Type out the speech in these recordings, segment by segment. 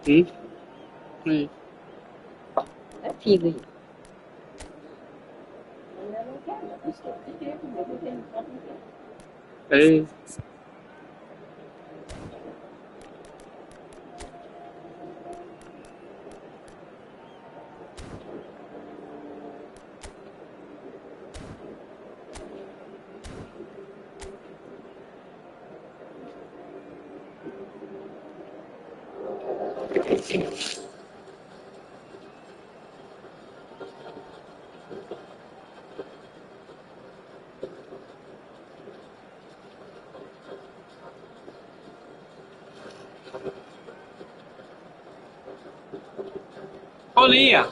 É figa aí. Ei. Bolinha!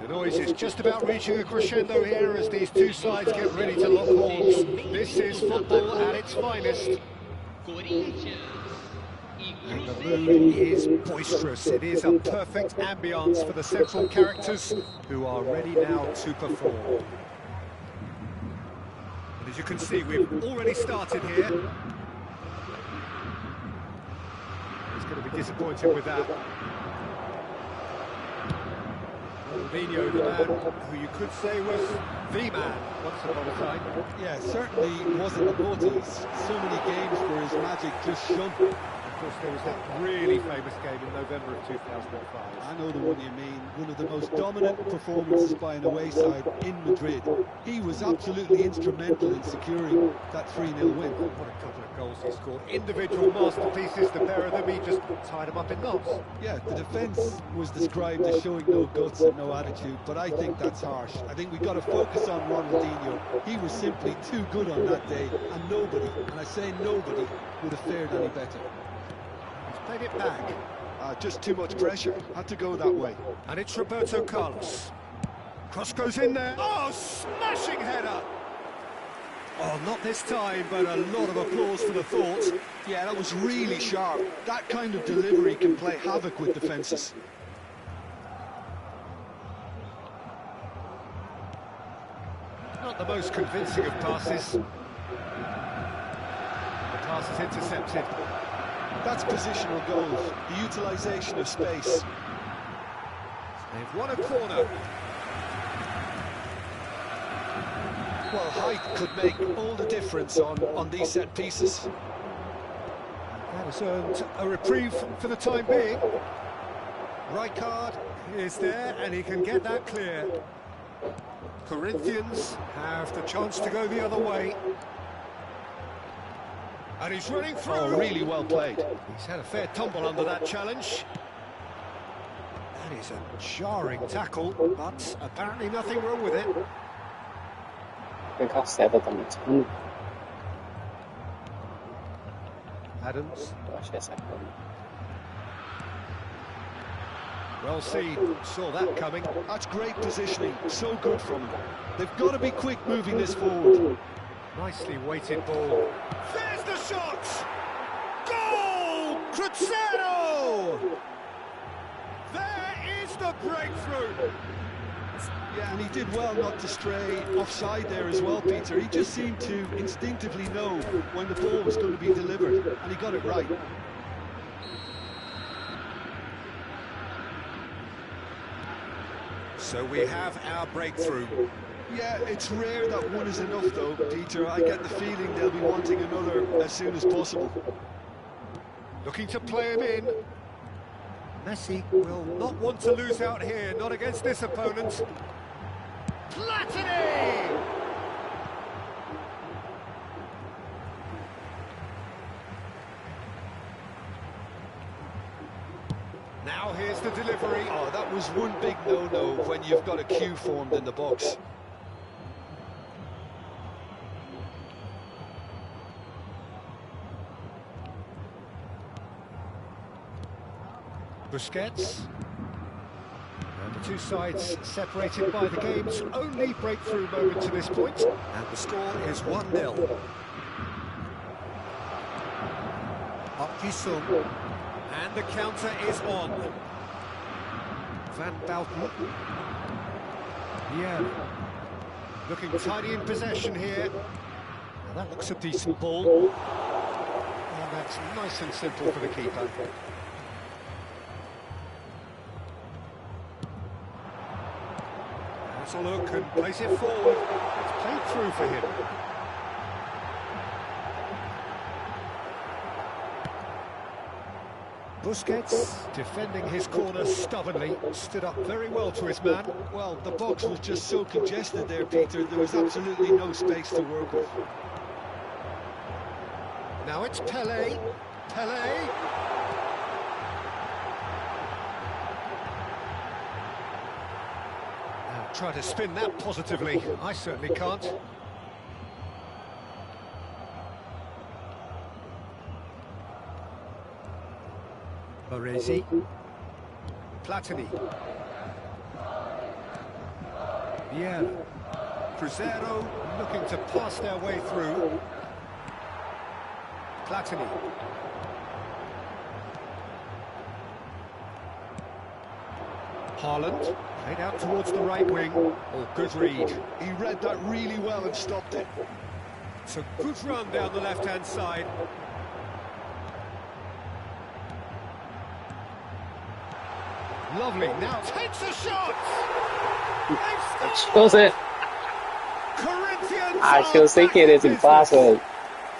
The noise is just about reaching a crescendo here as these two sides get ready to lock horns. This is football at its finest. And the mood is boisterous. It is a perfect ambience for the central characters who are ready now to perform. And as you can see, we've already started here. He's going to be disappointed with that. Ronaldinho, the man who you could say was the man once upon a time. Yeah, certainly wasn't the Naughties. So many games where his magic just shone. Of course, there was that really famous game in November of 2005. I know the one you mean. One of the most dominant performances by an away side in Madrid. He was absolutely instrumental in securing that 3-0 win. What a couple of goals he scored. Individual masterpieces, the pair of them, he just tied them up in knots. Yeah, the defence was described as showing no guts and no attitude, but I think that's harsh. I think we've got to focus on Ronaldinho. He was simply too good on that day, and nobody, and I say nobody, would have fared any better. He's played it back. Just too much pressure. Had to go that way. And it's Roberto Carlos. Cross goes in there. Oh, smashing header! Oh, not this time, but a lot of applause for the thought. Yeah, that was really sharp. That kind of delivery can play havoc with defences. Not the most convincing of passes. The pass is intercepted. That's positional goals, the utilisation of space. They've won a corner. Well, height could make all the difference on these set pieces. That has earned a reprieve for the time being. Right card is there, and he can get that clear. Corinthians have the chance to go the other way. And he's running through. Oh, really well played. He's had a fair tumble under that challenge. That is a jarring tackle, but apparently nothing wrong with it. Adams. Well seen, saw that coming. That's great positioning, so good from them. They've got to be quick moving this forward. Nicely weighted ball. There's the shot! Goal! Crescer! There is the breakthrough! Yeah, and he did well not to stray offside there as well, Peter. He just seemed to instinctively know when the ball was going to be delivered, and he got it right. So we have our breakthrough. Yeah, it's rare that one is enough though, Peter. I get the feeling they'll be wanting another as soon as possible. Looking to play him in. Messi will not want to lose out here, not against this opponent. Platini! Now here's the delivery. Oh, that was one big no-no when you've got a queue formed in the box. Busquets. And the two sides separated by the game's only breakthrough moment to this point. And the score is 1-0. Sung. And the counter is on. Van Bouten. Yeah. Looking tidy in possession here. Now that looks a decent ball. And that's nice and simple for the keeper. Has a look and plays it forward. It's played through for him. Busquets, defending his corner stubbornly, stood up very well to his man. Well, the box was just so congested there, Peter, there was absolutely no space to work with. Now it's Pelé. Pelé! Now try to spin that positively. I certainly can't. Baresi. Platini. Vieira. Cruzeiro looking to pass their way through. Platini. Haaland. Played out towards the right wing. Oh, good read. He read that really well and stopped it. It's a good run down the left-hand side. Lovely, now takes a shot! Acho que eu sem querer esse passo, velho.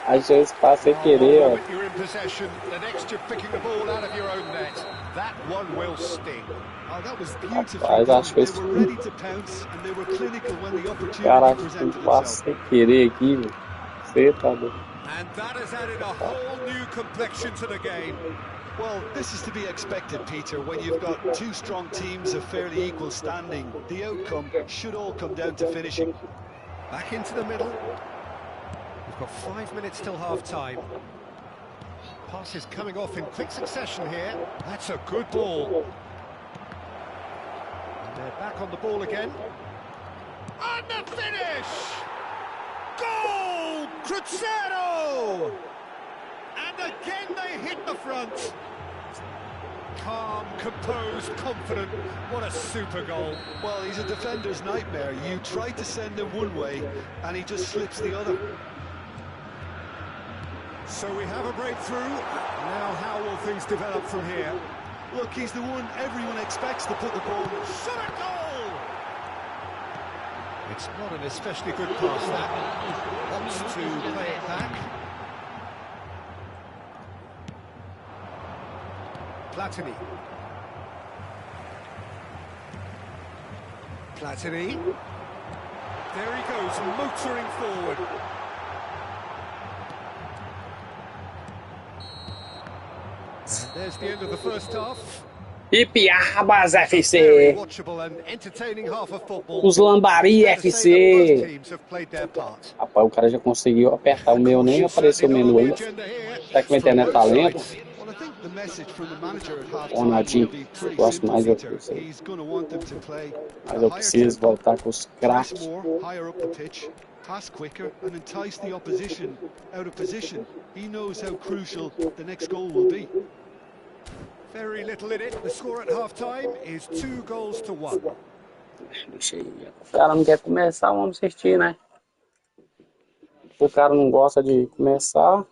Achou esse passo sem querer, ó. You're in possession, the next you're picking the ball out of your own net. That one will sting. Oh, that was beautiful. Rapaz, acho They esse... were ready to pounce and they were clinical when the opportunity Caraca, presented um passo itself. sem querer aqui, velho. Você tá doido. And that has added a whole new complexion to the game. Well, this is to be expected, Peter, when you've got two strong teams of fairly equal standing. The outcome should all come down to finishing. Back into the middle. We've got 5 minutes till half-time. Passes coming off in quick succession here. That's a good ball. And they're back on the ball again. And the finish! Goal! Cruzeiro! And again they hit the front. Calm, composed, confident. What a super goal. Well, he's a defender's nightmare. You try to send him one way, and he just slips the other. So we have a breakthrough. Now how will things develop from here? Look, he's the one everyone expects to put the ball in. Shot a goal! It's not an especially good pass, that. Wants to play it back. Platini. Platini. There he goes, motoring forward. And there's the end of the first half. E piabas, Very FC! watchable and entertaining half of football. Os Lambari, Fair to say that FC! both teams have played their part. Rapaz, o cara já conseguiu apertar o meu, nem apareceu o menu ainda. Será que minha internet tá lenta? Well, I think the message from the manager at half Ó, Nadinho, will be pretty gosto simple, mais eu Peter. preciso. He's going to want them to play Mas eu preciso voltar com os press craques. more, higher up the pitch, pass quicker, and entice the opposition out of position. He knows how crucial the next goal will be. Very little in it. The score at half-time is 2-1. Deixa aí. O cara não quer começar, vamos assistir, né? O cara não gosta de começar.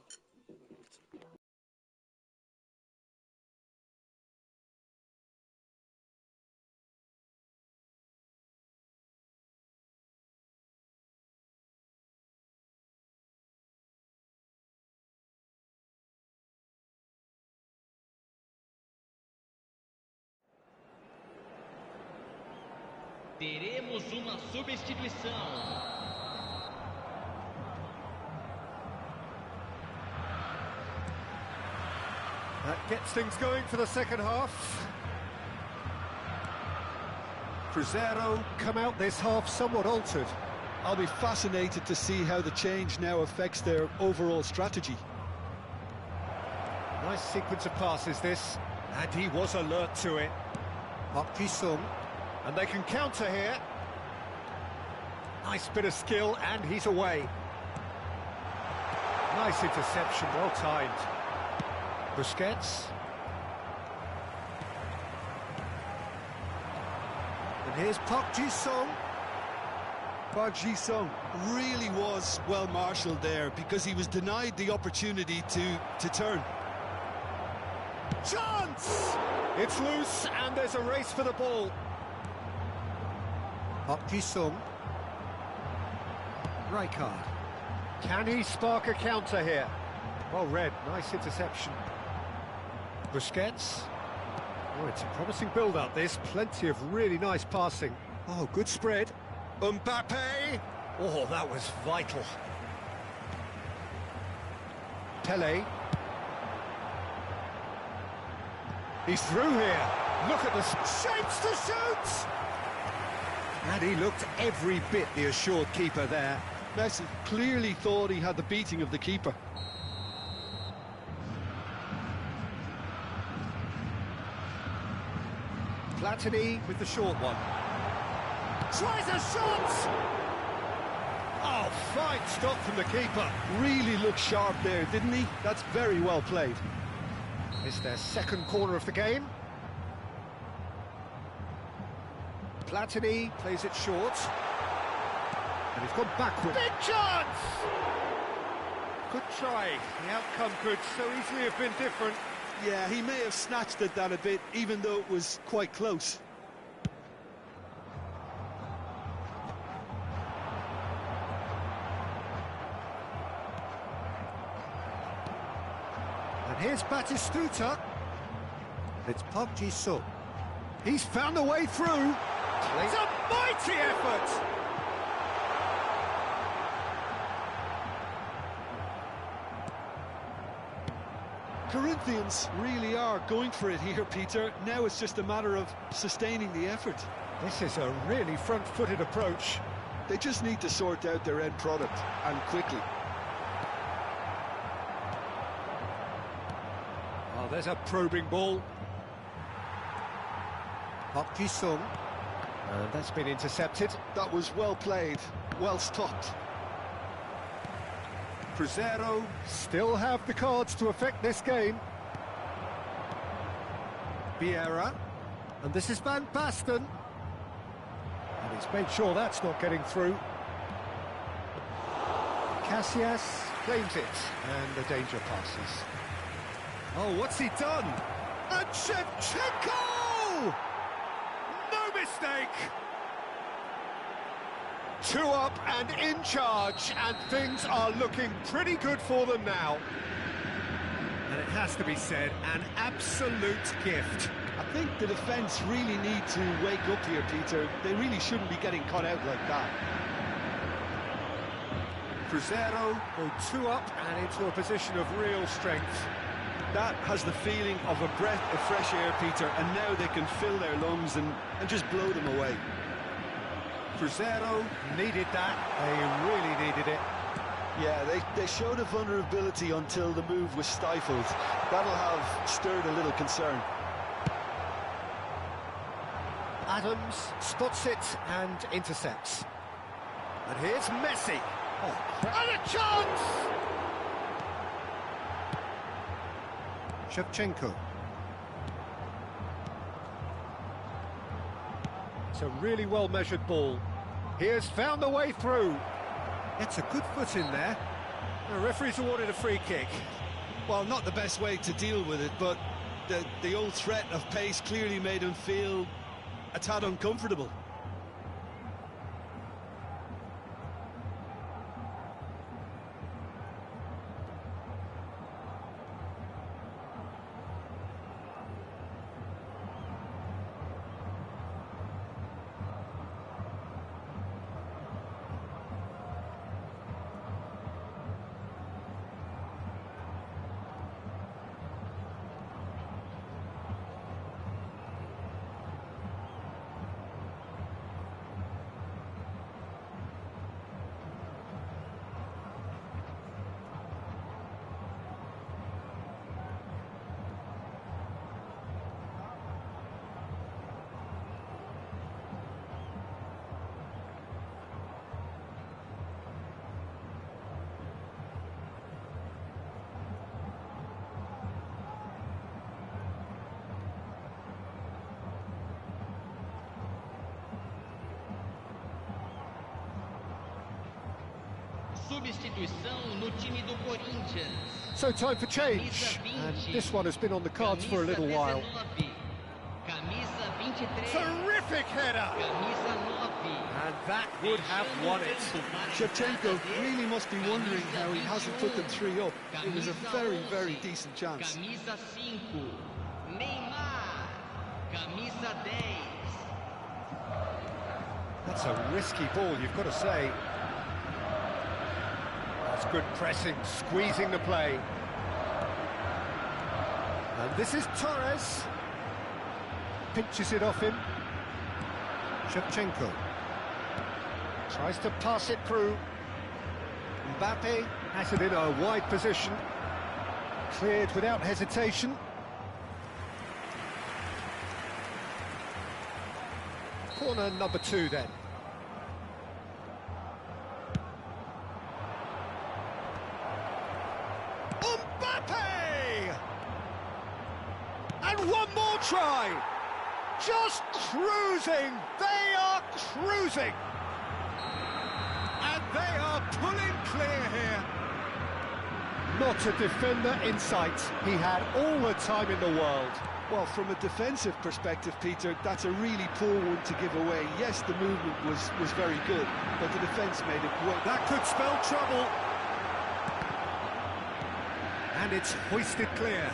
Teremos uma substituição. That gets things going for the second half. Crescer come out this half somewhat altered. I'll be fascinated to see how the change now affects their overall strategy. Nice sequence of passes this, and he was alert to it. Marque, and they can counter here. Nice bit of skill, and he's away. Nice interception, well timed. Busquets. And here's Park Ji-sung. Park Ji-sung really was well marshalled there because he was denied the opportunity to turn. Chance! It's loose, and there's a race for the ball. Park Ji-sung. Rijkaard. Can he spark a counter here? Well read, nice interception. Busquets. Oh, it's a promising build-up, this. Plenty of really nice passing. Oh, good spread. Mbappe! Oh, that was vital. Pele. He's through here. Look at the shapes to shoot! And he looked every bit the assured keeper there. Messi clearly thought he had the beating of the keeper. Platini with the short one. Tries a shot! Oh, fine stop from the keeper. Really looked sharp there, didn't he? That's very well played. It's their second corner of the game. Platini plays it short. And he's gone backward. Big chance! Good try. The outcome could so easily have been different. Yeah, he may have snatched at that a bit, even though it was quite close. And here's Batistuta. It's Park Ji-sung. He's found a way through. It's a mighty effort! Corinthians really are going for it here, Peter. Now it's just a matter of sustaining the effort. This is a really front-footed approach. They just need to sort out their end product, and quickly. Oh, there's a probing ball. Park Ji-sung. And that's been intercepted. That was well played, well stopped. Cruzeiro still have the cards to affect this game. Vieira. And this is Van Basten. And he's made sure that's not getting through. Casillas claims it. And the danger passes. Oh, what's he done? And Shevchenko! No mistake! 2 up and in charge, and things are looking pretty good for them now. And it has to be said, an absolute gift. I think the defence really need to wake up here, Peter. They really shouldn't be getting caught out like that. Cruzeiro go 2 up and into a position of real strength. That has the feeling of a breath of fresh air, Peter, and now they can fill their lungs and just blow them away. Cruzeiro needed that, they really needed it. Yeah, they showed a vulnerability until the move was stifled. That'll have stirred a little concern. Adams spots it and intercepts. And here's Messi. Oh, and a chance! Shevchenko. It's a really well-measured ball. He has found the way through. It's a good foot in there. The referee's awarded a free kick. Well, not the best way to deal with it, but the old threat of pace clearly made him feel a tad uncomfortable. Substituição no time do Corinthians. So time for change, and this one has been on the cards for a little while. Camisa 23. Terrific header! Camisa 9. And that would have won it. Shevchenko really must be wondering how he hasn't put them 3 up. It was a very, very decent chance. Camisa 5. Neymar. Camisa 10. That's a risky ball, you've got to say. That's good pressing, squeezing the play. And this is Torres. Pinches it off him. Shevchenko tries to pass it through. Mbappe has it in a wide position. Cleared without hesitation. Corner number 2 then. Mbappe! And one more try! Just cruising! They are cruising! And they are pulling clear here. Not a defender in sight. He had all the time in the world. Well, from a defensive perspective, Peter, that's a really poor one to give away. Yes, the movement was very good, but the defence made it work. That could spell trouble. And it's hoisted clear.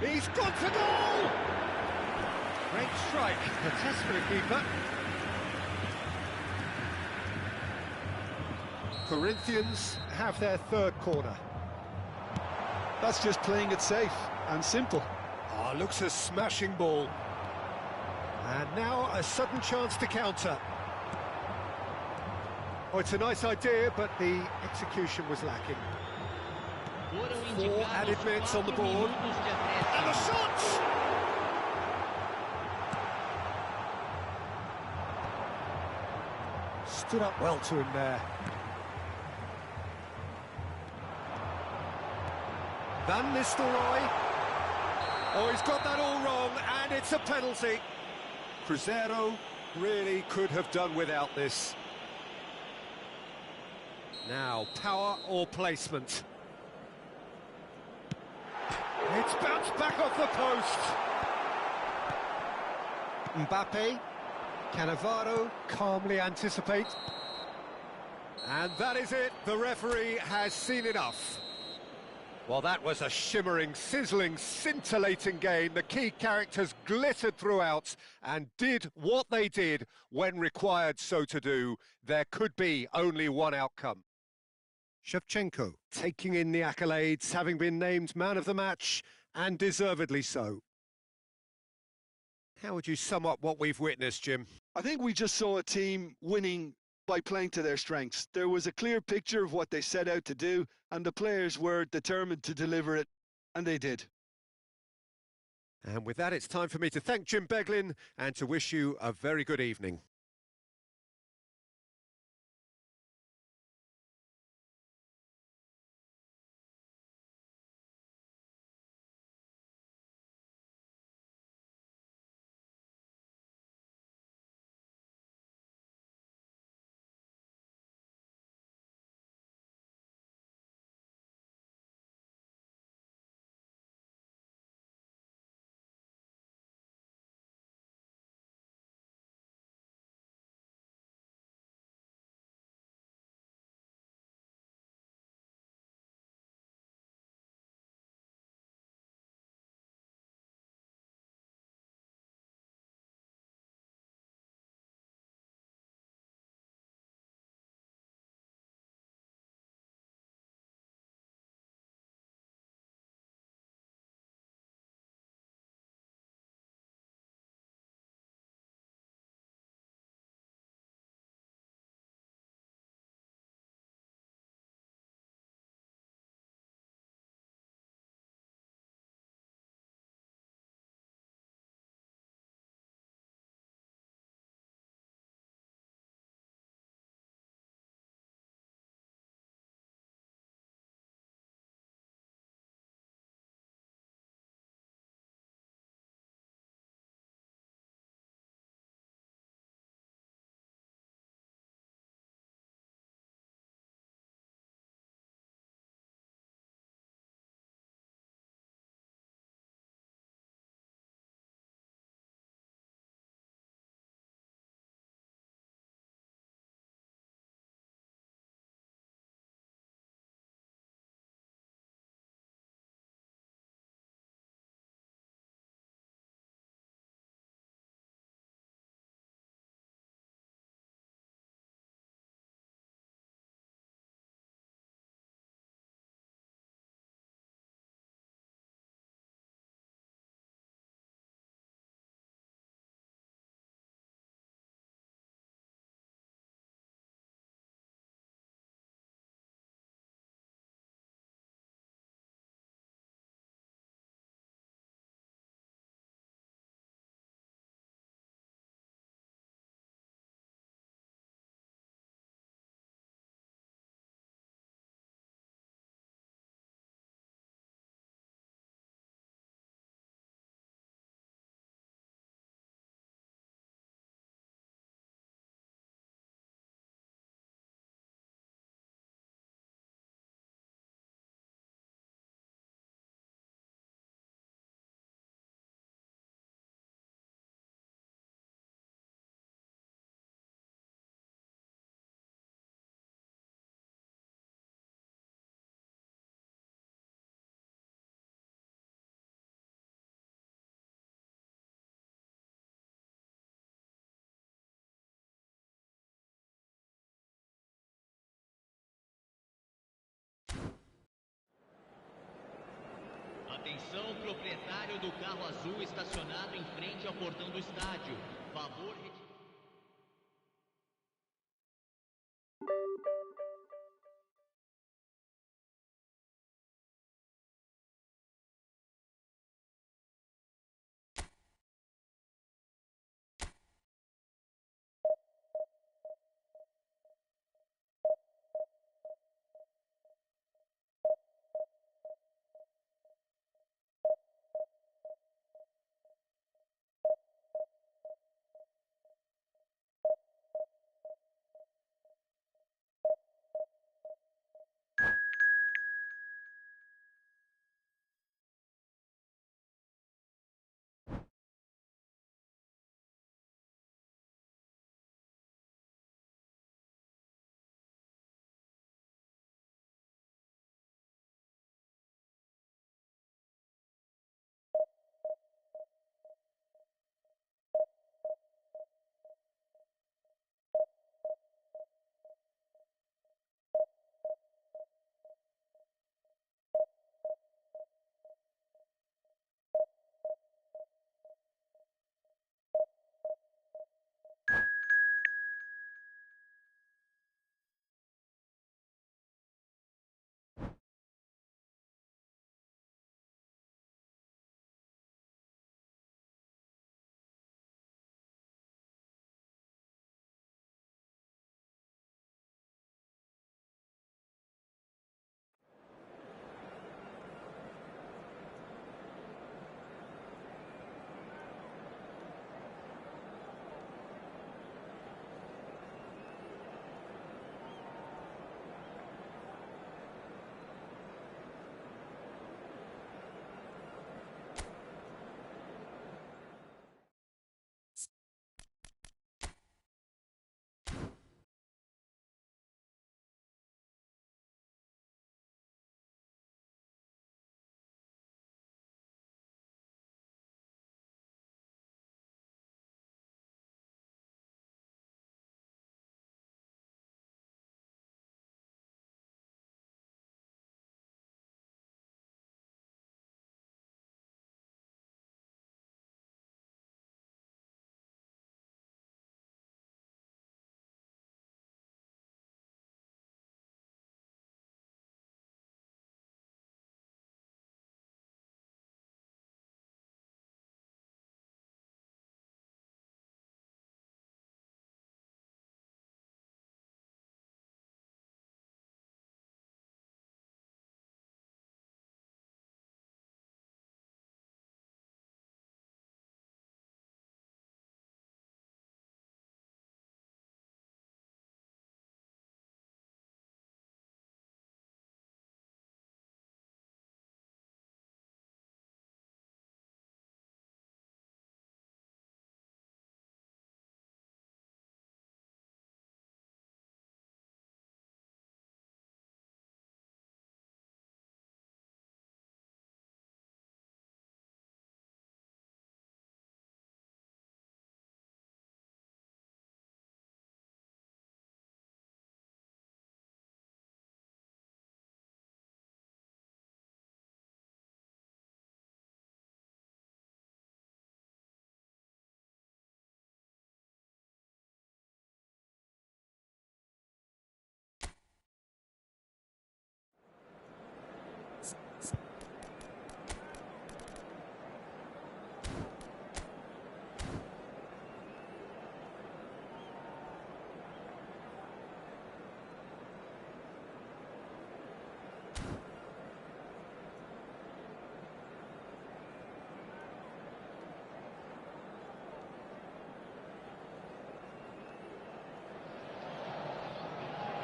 He's gone for goal! Great strike, a test for the keeper. Corinthians have their 3rd corner. That's just playing it safe and simple. Oh, looks a smashing ball. And now a sudden chance to counter. Oh, it's a nice idea, but the execution was lacking. 4 added minutes on the board. And the shots! Stood up well to him there. Van Nistelrooy. Oh, he's got that all wrong, and it's a penalty. Crescer really could have done without this. Now, power or placement? It's bounced back off the post. Mbappe, Cannavaro calmly anticipate. And that is it, the referee has seen enough. Well, that was a shimmering, sizzling, scintillating game. The key characters glittered throughout and did what they did when required so to do. There could be only one outcome. Shevchenko taking in the accolades, having been named man of the match, and deservedly so. How would you sum up what we've witnessed, Jim? I think we just saw a team winning by playing to their strengths. There was a clear picture of what they set out to do, and the players were determined to deliver it, and they did. And with that, it's time for me to thank Jim Beglin and to wish you a very good evening. proprietário do carro azul estacionado em frente ao portão do estádio. Favor retirar.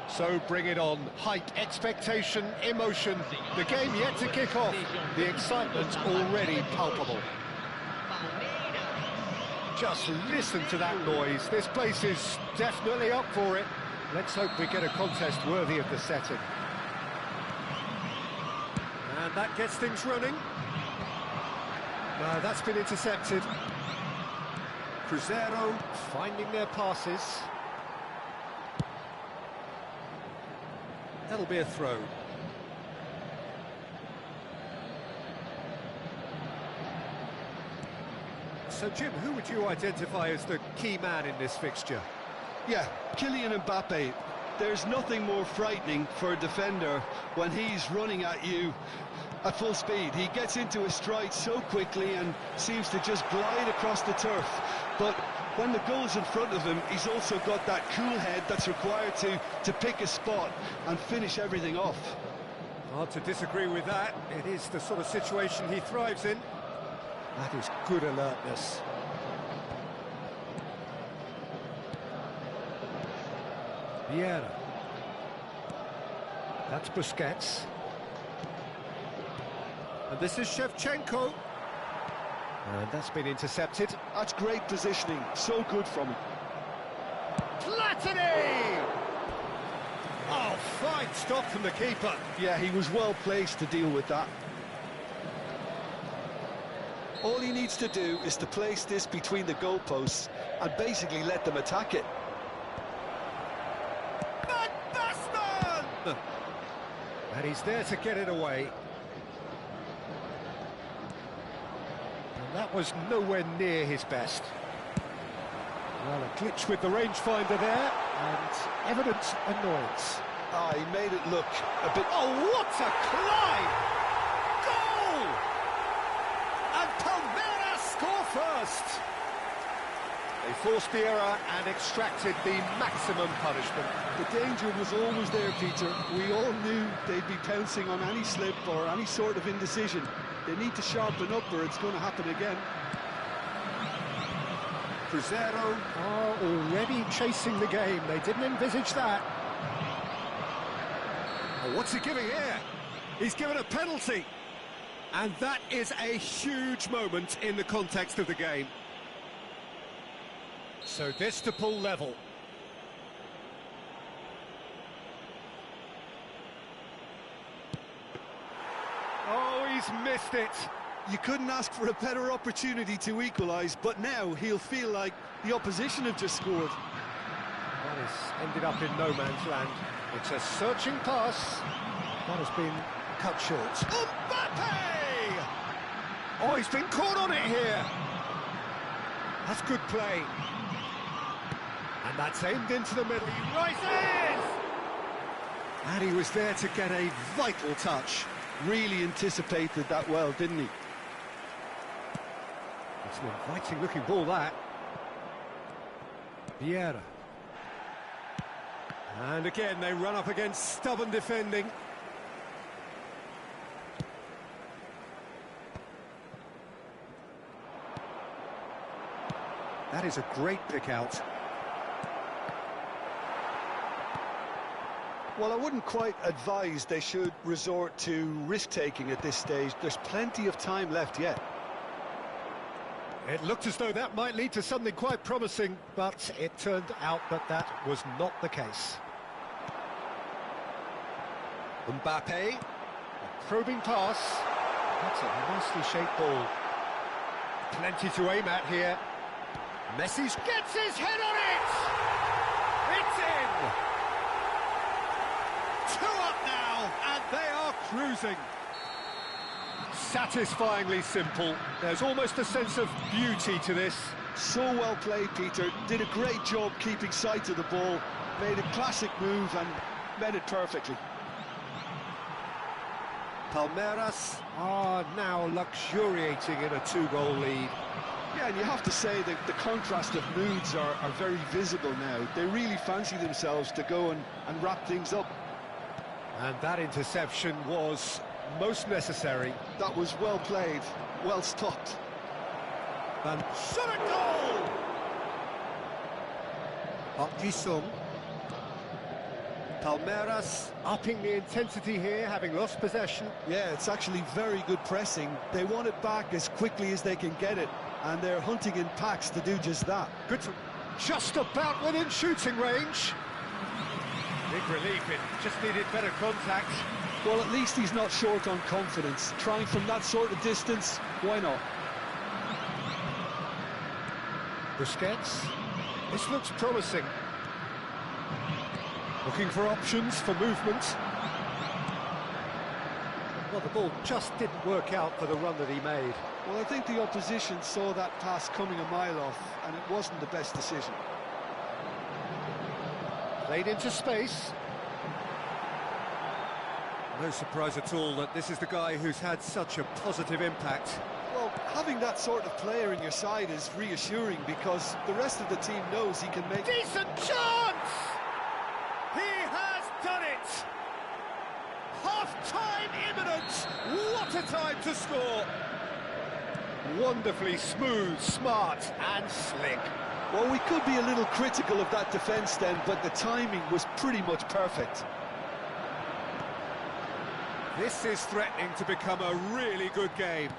So bring it on. Hype, expectation, emotion. The game yet to kick off. The excitement already palpable. Just listen to that noise. This place is definitely up for it. Let's hope we get a contest worthy of the setting. And that gets things running. That's been intercepted. Crescer finding their passes. That'll be a throw. So, Jim, who would you identify as the key man in this fixture? Yeah, Kylian Mbappe. There's nothing more frightening for a defender when he's running at you at full speed. He gets into a stride so quickly and seems to just glide across the turf. But when the goal's in front of him, he's also got that cool head that's required to pick a spot and finish everything off. Hard to disagree with that. It is the sort of situation he thrives in. That is good alertness. Primeira. That's Busquets. And this is Shevchenko. And that's been intercepted. That's great positioning, so good from him. Platini! Oh, fine stop from the keeper. Yeah, he was well placed to deal with that. All he needs to do is to place this between the goalposts and basically let them attack it. And he's there to get it away. And that was nowhere near his best. Well, a glitch with the rangefinder there, and evident annoyance. Ah, he made it look a bit... Oh, what a climb! Goal! And Primeira score first! They forced the error and extracted the maximum punishment. The danger was always there, Peter. We all knew they'd be pouncing on any slip or any sort of indecision. They need to sharpen up or it's going to happen again. Crescer are already chasing the game. They didn't envisage that. Oh, what's he giving here? He's given a penalty. And that is a huge moment in the context of the game. So this to pull level. Oh, he's missed it. You couldn't ask for a better opportunity to equalise, but now he'll feel like the opposition have just scored. That has ended up in no man's land. It's a searching pass. That has been cut short. Mbappe! Oh, he's been caught on it here. That's good play. And that's aimed into the middle. He rises! And he was there to get a vital touch. Really anticipated that well, didn't he? It's an inviting looking ball, that. Primeira. And again, they run up against stubborn defending. That is a great pick out. Well, I wouldn't quite advise they should resort to risk-taking at this stage. There's plenty of time left yet. It looked as though that might lead to something quite promising, but it turned out that that was not the case. Mbappe, a probing pass. That's a nicely shaped ball. Plenty to aim at here. Messi gets his head on it! It's in! 2 up now, and they are cruising. Satisfyingly simple. There's almost a sense of beauty to this. So well played, Peter. Did a great job keeping sight of the ball. Made a classic move and made it perfectly. Palmeiras are now luxuriating in a 2-goal lead. Yeah, and you have to say that the contrast of moods are very visible now. They really fancy themselves to go and wrap things up. And that interception was most necessary. That was well played, well stopped. And shot a goal! Ajudam. Palmeiras upping the intensity here, having lost possession. Yeah, it's actually very good pressing. They want it back as quickly as they can get it, and they're hunting in packs to do just that. Good to just about within shooting range. Big relief, it just needed better contact. Well, at least he's not short on confidence. Trying from that sort of distance, why not? Busquets. This looks promising. Looking for options for movement. Well, the ball just didn't work out for the run that he made. Well, I think the opposition saw that pass coming a mile off, and it wasn't the best decision. Played into space. No surprise at all that this is the guy who's had such a positive impact. Well, having that sort of player in your side is reassuring because the rest of the team knows he can make... Decent chance! He has done it! Half-time imminent! What a time to score! Wonderfully smooth, smart and slick. Well, we could be a little critical of that defence then, but the timing was pretty much perfect. This is threatening to become a really good game.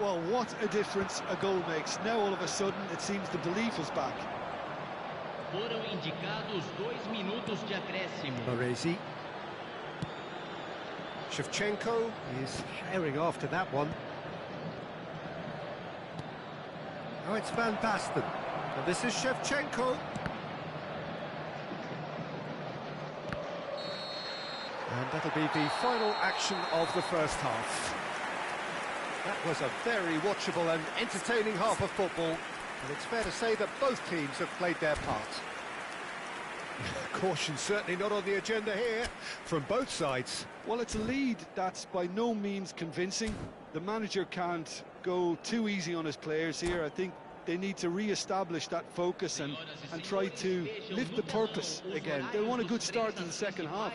Well, what a difference a goal makes. Now all of a sudden it seems the belief is back. Foram indicados 2 minutos de acréscimo. Baresi. Shevchenko is herring after that one. Oh, it's Van Basten. And this is Shevchenko. And that'll be the final action of the first half. That was a very watchable and entertaining half of football. And it's fair to say that both teams have played their part. Caution certainly not on the agenda here from both sides. Well, it's a lead that's by no means convincing. The manager can't go too easy on his players here. I think they need to re-establish that focus and try to lift the purpose again. They want a good start to the second half.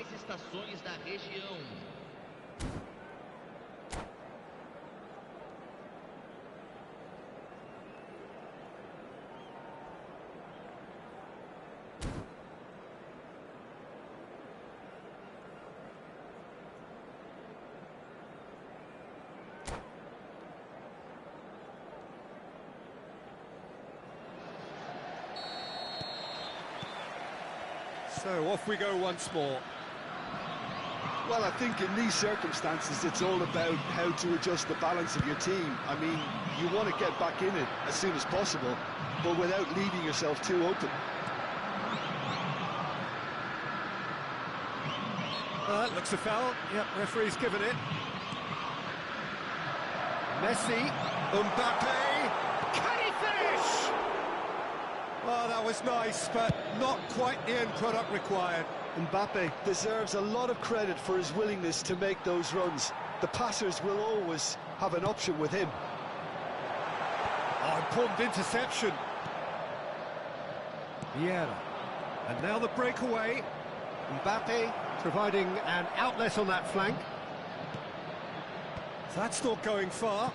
So off we go once more. Well, I think in these circumstances it's all about how to adjust the balance of your team. I mean, you want to get back in it as soon as possible, but without leaving yourself too open. That looks a foul. Yep, referee's given it. Messi, Mbappe, can he finish? Oh, that was nice, but not quite the end product required. Mbappe deserves a lot of credit for his willingness to make those runs. The passers will always have an option with him. Oh, important interception. Vieira. And now the breakaway. Mbappe providing an outlet on that flank. That's not going far.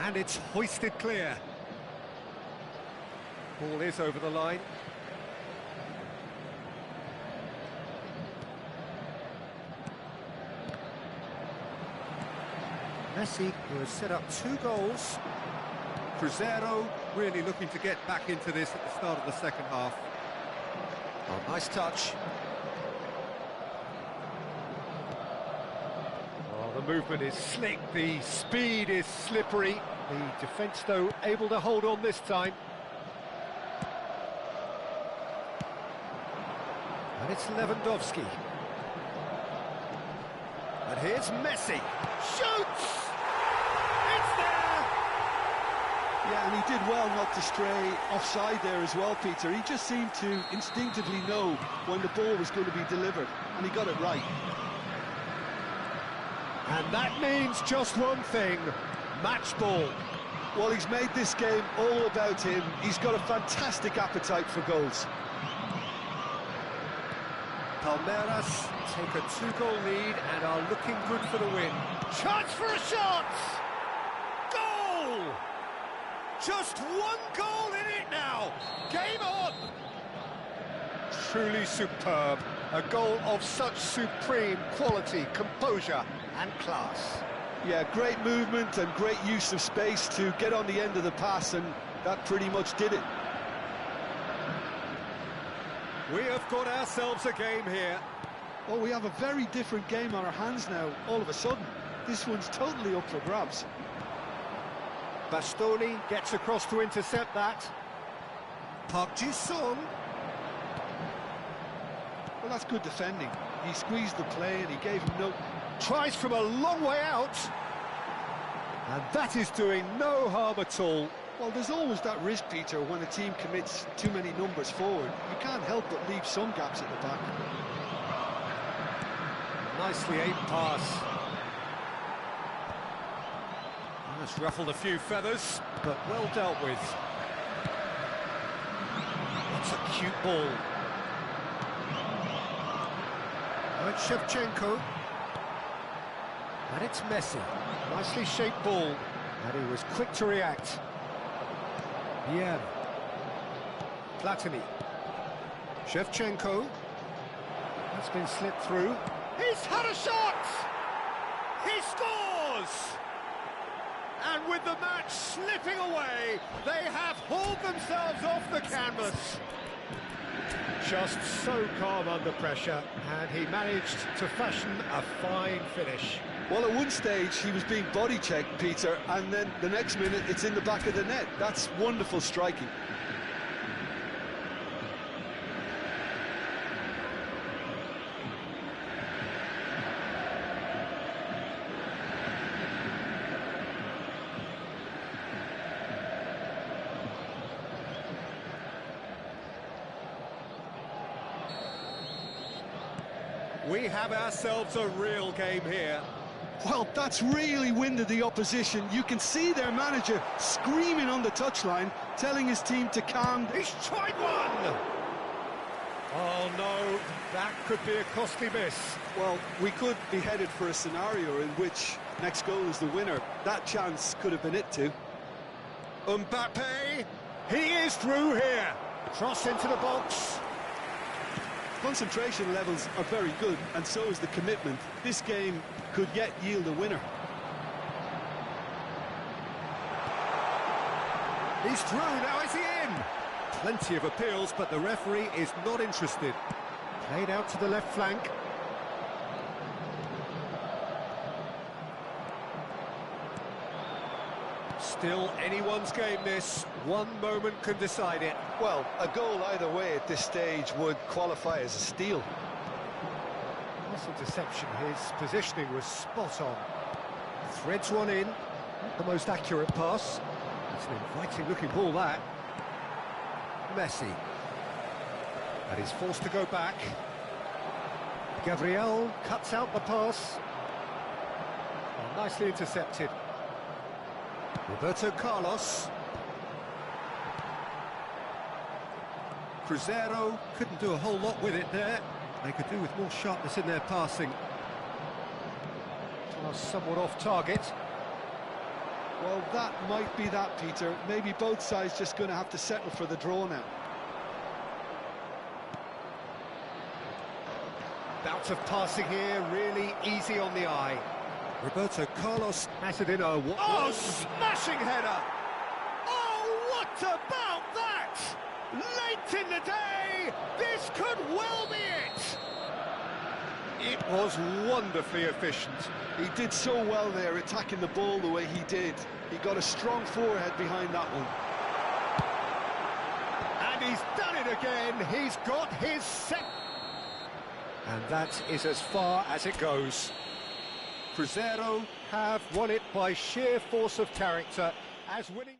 And it's hoisted clear. Ball is over the line. Messi, who has set up 2 goals. Crescer really looking to get back into this at the start of the second half. Oh, nice touch. Oh, the movement is slick, the speed is slippery. The defence, though, able to hold on this time. And it's Lewandowski. And here's Messi. Shoots! It's there! Yeah, and he did well not to stray offside there as well, Peter. He just seemed to instinctively know when the ball was going to be delivered, and he got it right. And that means just one thing, match ball. Well, he's made this game all about him. He's got a fantastic appetite for goals. Palmeiras take a 2-goal lead and are looking good for the win. Chance for a shot! Goal! Just 1 goal in it now! Game on! Truly superb. A goal of such supreme quality, composure and class. Yeah, great movement and great use of space to get on the end of the pass, and that pretty much did it. We have got ourselves a game here. Oh, we have a very different game on our hands now, all of a sudden. This one's totally up for grabs. Bastoni gets across to intercept that. Park Ji-sung. Well, that's good defending. He squeezed the play and he gave him no... Tries from a long way out. And that is doing no harm at all. Well, there's always that risk, Peter, when a team commits too many numbers forward. You can't help but leave some gaps at the back. Nicely aimed pass. That's ruffled a few feathers, but well dealt with. It's a cute ball. Now it's Shevchenko. And it's Messi. Nicely shaped ball. And he was quick to react. Primeira. Platini. Shevchenko. That's been slipped through. He's had a shot! He scores! And with the match slipping away, they have hauled themselves off the canvas. Just so calm under pressure, and he managed to fashion a fine finish. Well, at one stage, he was being body-checked, Peter, and then the next minute, it's in the back of the net. That's wonderful striking. We have ourselves a real game here. Well, that's really winded the opposition. You can see their manager screaming on the touchline, telling his team to calm. He's tried one! Oh no, that could be a costly miss. Well, we could be headed for a scenario in which next goal is the winner. That chance could have been it too. Mbappe, he is through here. Cross into the box. Concentration levels are very good, and so is the commitment. This game could yet yield a winner. He's through, now is he in? Plenty of appeals, but the referee is not interested. Played out to the left flank. Still anyone's game this. One moment can decide it. Well, a goal either way at this stage would qualify as a steal. Nice interception. His positioning was spot on. Threads one in. Not the most accurate pass. It's an inviting looking ball, that. Messi. And he's forced to go back. Gabriel cuts out the pass. Oh, nicely intercepted. Roberto Carlos. Cruzeiro couldn't do a whole lot with it there. They could do with more sharpness in their passing. Somewhat off target. Well, that might be that, Peter. Maybe both sides just going to have to settle for the draw now. Bout of passing here, really easy on the eye. Roberto Carlos has it in a... Oh, smashing header! Oh, what about that? Late in the day, this could well be it! It was wonderfully efficient. He did so well there, attacking the ball the way he did. He got a strong forehead behind that one. And he's done it again. He's got his set. And that is as far as it goes. Cruzeiro have won it by sheer force of character, as winning...